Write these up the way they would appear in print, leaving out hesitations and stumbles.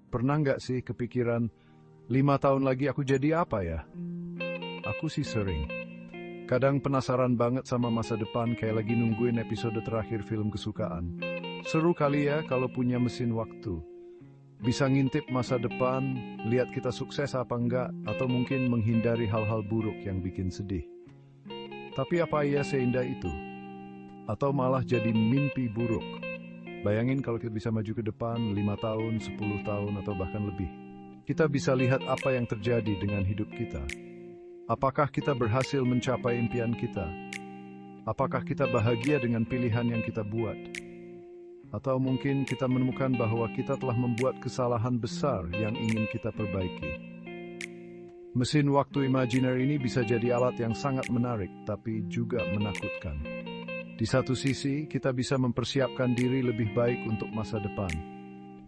Pernah nggak sih kepikiran, 5 tahun lagi aku jadi apa ya? Aku sih sering. Kadang penasaran banget sama masa depan kayak lagi nungguin episode terakhir film kesukaan. Seru kali ya kalau punya mesin waktu. Bisa ngintip masa depan, lihat kita sukses apa enggak, atau mungkin menghindari hal-hal buruk yang bikin sedih. Tapi apa iya seindah itu? Atau malah jadi mimpi buruk? Bayangin kalau kita bisa maju ke depan 5 tahun, 10 tahun, atau bahkan lebih. Kita bisa lihat apa yang terjadi dengan hidup kita. Apakah kita berhasil mencapai impian kita? Apakah kita bahagia dengan pilihan yang kita buat? Atau mungkin kita menemukan bahwa kita telah membuat kesalahan besar yang ingin kita perbaiki. Mesin waktu imajiner ini bisa jadi alat yang sangat menarik, tapi juga menakutkan. Di satu sisi, kita bisa mempersiapkan diri lebih baik untuk masa depan.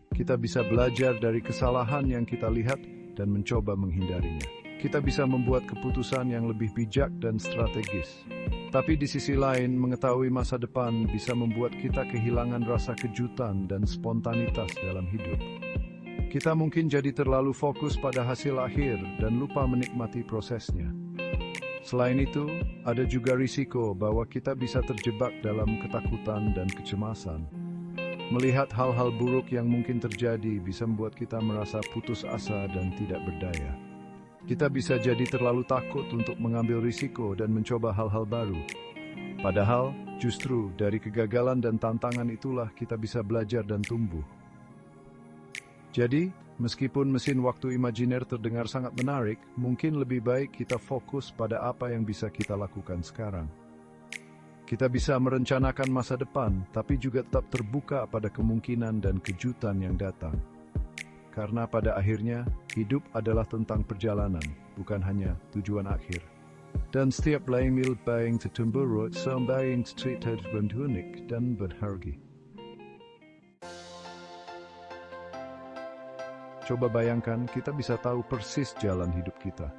Kita bisa belajar dari kesalahan yang kita lihat dan mencoba menghindarinya. Kita bisa membuat keputusan yang lebih bijak dan strategis. Tapi di sisi lain, mengetahui masa depan bisa membuat kita kehilangan rasa kejutan dan spontanitas dalam hidup. Kita mungkin jadi terlalu fokus pada hasil akhir dan lupa menikmati prosesnya. Selain itu, ada juga risiko bahwa kita bisa terjebak dalam ketakutan dan kecemasan. Melihat hal-hal buruk yang mungkin terjadi bisa membuat kita merasa putus asa dan tidak berdaya. Kita bisa jadi terlalu takut untuk mengambil risiko dan mencoba hal-hal baru. Padahal, justru dari kegagalan dan tantangan itulah kita bisa belajar dan tumbuh. Jadi, meskipun mesin waktu imajiner terdengar sangat menarik, mungkin lebih baik kita fokus pada apa yang bisa kita lakukan sekarang. Kita bisa merencanakan masa depan, tapi juga tetap terbuka pada kemungkinan dan kejutan yang datang. Karena pada akhirnya, hidup adalah tentang perjalanan, bukan hanya tujuan akhir. Dan setiap lain yang tertumbuh sampai yang terlihat unik dan berharga. Coba bayangkan, kita bisa tahu persis jalan hidup kita.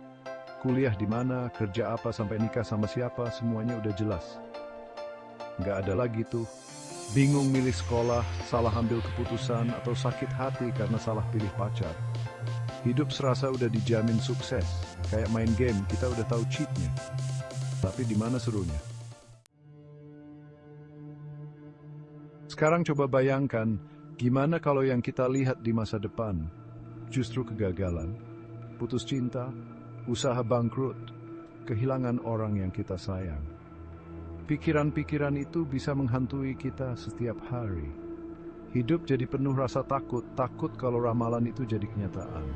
Kuliah di mana, kerja apa, sampai nikah sama siapa, semuanya udah jelas. Nggak ada lagi tuh bingung milih sekolah, salah ambil keputusan, atau sakit hati karena salah pilih pacar. Hidup serasa udah dijamin sukses. Kayak main game, kita udah tahu cheatnya. Tapi di mana serunya? Sekarang coba bayangkan, gimana kalau yang kita lihat di masa depan justru kegagalan, putus cinta, usaha bangkrut, kehilangan orang yang kita sayang. Pikiran-pikiran itu bisa menghantui kita setiap hari. Hidup jadi penuh rasa takut kalau ramalan itu jadi kenyataan.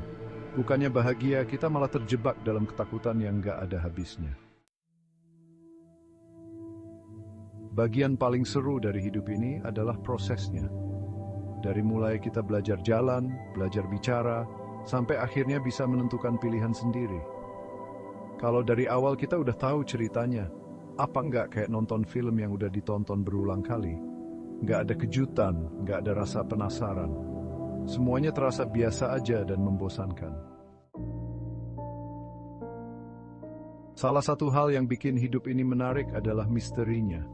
Bukannya bahagia, kita malah terjebak dalam ketakutan yang gak ada habisnya. Bagian paling seru dari hidup ini adalah prosesnya. Dari mulai kita belajar jalan, belajar bicara, sampai akhirnya bisa menentukan pilihan sendiri. Kalau dari awal kita udah tahu ceritanya, apa enggak kayak nonton film yang udah ditonton berulang kali? Nggak ada kejutan, nggak ada rasa penasaran. Semuanya terasa biasa aja dan membosankan. Salah satu hal yang bikin hidup ini menarik adalah misterinya.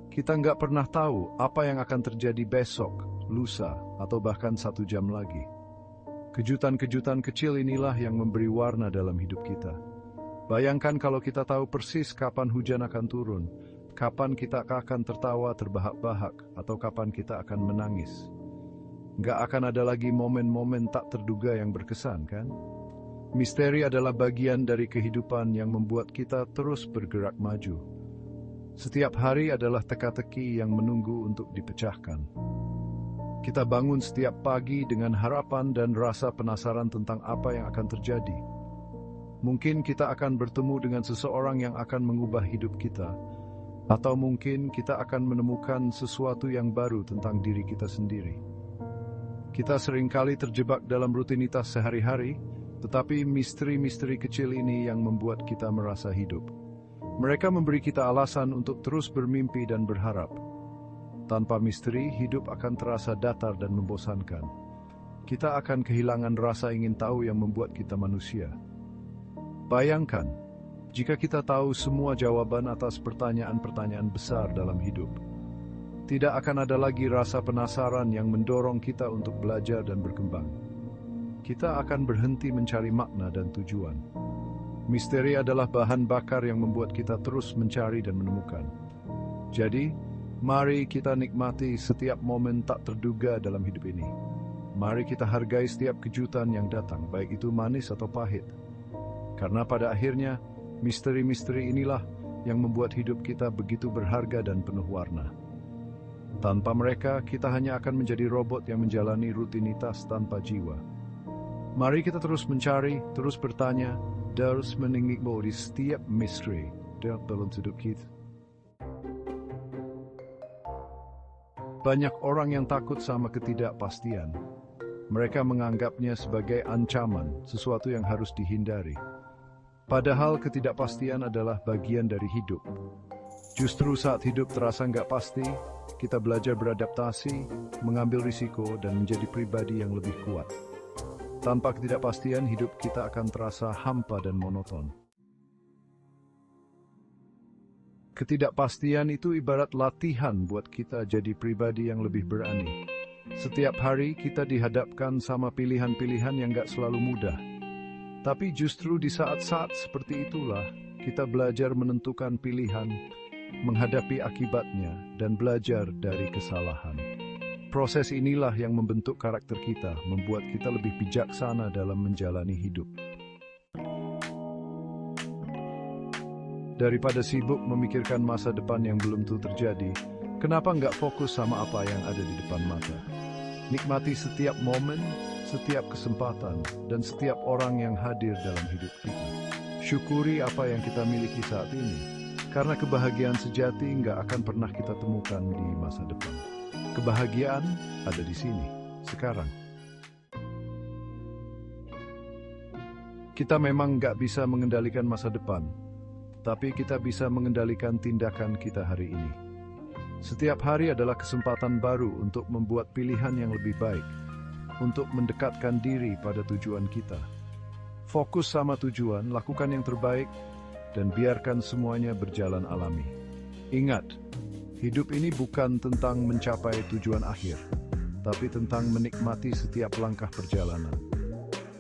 Kita nggak pernah tahu apa yang akan terjadi besok, lusa, atau bahkan 1 jam lagi. Kejutan-kejutan kecil inilah yang memberi warna dalam hidup kita. Bayangkan kalau kita tahu persis kapan hujan akan turun, kapan kita akan tertawa terbahak-bahak, atau kapan kita akan menangis. Nggak akan ada lagi momen-momen tak terduga yang berkesan, kan? Misteri adalah bagian dari kehidupan yang membuat kita terus bergerak maju. Setiap hari adalah teka-teki yang menunggu untuk dipecahkan. Kita bangun setiap pagi dengan harapan dan rasa penasaran tentang apa yang akan terjadi. Mungkin kita akan bertemu dengan seseorang yang akan mengubah hidup kita, atau mungkin kita akan menemukan sesuatu yang baru tentang diri kita sendiri. Kita seringkali terjebak dalam rutinitas sehari-hari, tetapi misteri-misteri kecil ini yang membuat kita merasa hidup. Mereka memberi kita alasan untuk terus bermimpi dan berharap. Tanpa misteri, hidup akan terasa datar dan membosankan. Kita akan kehilangan rasa ingin tahu yang membuat kita manusia. Bayangkan, jika kita tahu semua jawaban atas pertanyaan-pertanyaan besar dalam hidup, tidak akan ada lagi rasa penasaran yang mendorong kita untuk belajar dan berkembang. kita akan berhenti mencari makna dan tujuan. Misteri adalah bahan bakar yang membuat kita terus mencari dan menemukan. Jadi, mari kita nikmati setiap momen tak terduga dalam hidup ini. Mari kita hargai setiap kejutan yang datang, baik itu manis atau pahit. Karena pada akhirnya, misteri-misteri inilah yang membuat hidup kita begitu berharga dan penuh warna. Tanpa mereka, kita hanya akan menjadi robot yang menjalani rutinitas tanpa jiwa. Mari kita terus mencari, terus bertanya, terus menikmati setiap misteri dalam hidup kita. Banyak orang yang takut sama ketidakpastian. Mereka menganggapnya sebagai ancaman, sesuatu yang harus dihindari. Padahal ketidakpastian adalah bagian dari hidup. Justru saat hidup terasa nggak pasti, kita belajar beradaptasi, mengambil risiko, dan menjadi pribadi yang lebih kuat. Tanpa ketidakpastian, hidup kita akan terasa hampa dan monoton. Ketidakpastian itu ibarat latihan buat kita jadi pribadi yang lebih berani. Setiap hari kita dihadapkan sama pilihan-pilihan yang nggak selalu mudah. Tapi justru di saat-saat seperti itulah, kita belajar menentukan pilihan, menghadapi akibatnya, dan belajar dari kesalahan. Proses inilah yang membentuk karakter kita, membuat kita lebih bijaksana dalam menjalani hidup. Daripada sibuk memikirkan masa depan yang belum tentu terjadi, kenapa nggak fokus sama apa yang ada di depan mata? Nikmati setiap momen, setiap kesempatan, dan setiap orang yang hadir dalam hidup kita. Syukuri apa yang kita miliki saat ini, karena kebahagiaan sejati nggak akan pernah kita temukan di masa depan. Kebahagiaan ada di sini, sekarang. Kita memang nggak bisa mengendalikan masa depan, tapi kita bisa mengendalikan tindakan kita hari ini. Setiap hari adalah kesempatan baru untuk membuat pilihan yang lebih baik, untuk mendekatkan diri pada tujuan kita. Fokus sama tujuan, lakukan yang terbaik, dan biarkan semuanya berjalan alami. Ingat, hidup ini bukan tentang mencapai tujuan akhir, tapi tentang menikmati setiap langkah perjalanan.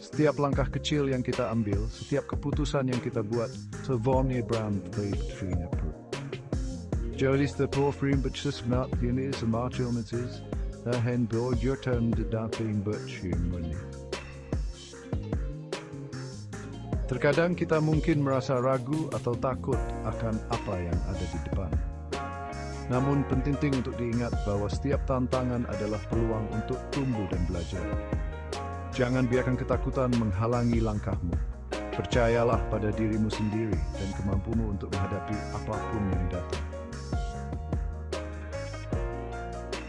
Setiap langkah kecil yang kita ambil, setiap keputusan yang kita buat, semuanya berarti. Jadi setiap frame bersesmat ini semacam itu, dan berjurtan dating berciumani. Terkadang kita mungkin merasa ragu atau takut akan apa yang ada di depan. Namun penting untuk diingat bahwa setiap tantangan adalah peluang untuk tumbuh dan belajar. Jangan biarkan ketakutan menghalangi langkahmu. Percayalah pada dirimu sendiri dan kemampuanmu untuk menghadapi apapun yang datang.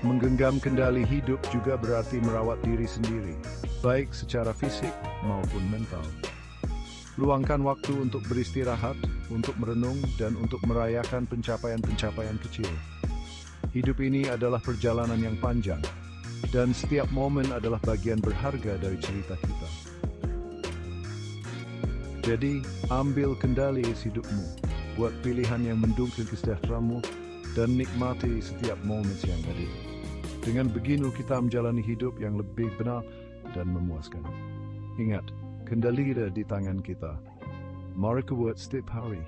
Menggenggam kendali hidup juga berarti merawat diri sendiri, baik secara fisik maupun mental. Luangkan waktu untuk beristirahat, untuk merenung, dan untuk merayakan pencapaian-pencapaian kecil. Hidup ini adalah perjalanan yang panjang, dan setiap momen adalah bagian berharga dari cerita kita. Jadi, ambil kendali hidupmu, buat pilihan yang mendukung kesejahteraanmu, dan nikmati setiap momen yang ada. Dengan begini kita menjalani hidup yang lebih benar dan memuaskan. Ingat, kendali ada di tangan kita. Mari kita buat setiap hari.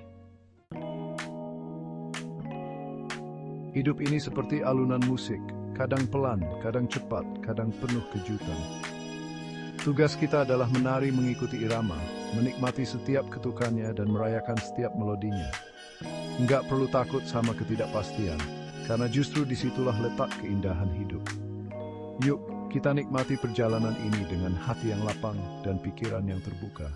Hidup ini seperti alunan musik, kadang pelan, kadang cepat, kadang penuh kejutan. Tugas kita adalah menari mengikuti irama, menikmati setiap ketukannya dan merayakan setiap melodinya. Enggak perlu takut sama ketidakpastian, karena justru disitulah letak keindahan hidup. Yuk, kita nikmati perjalanan ini dengan hati yang lapang dan pikiran yang terbuka.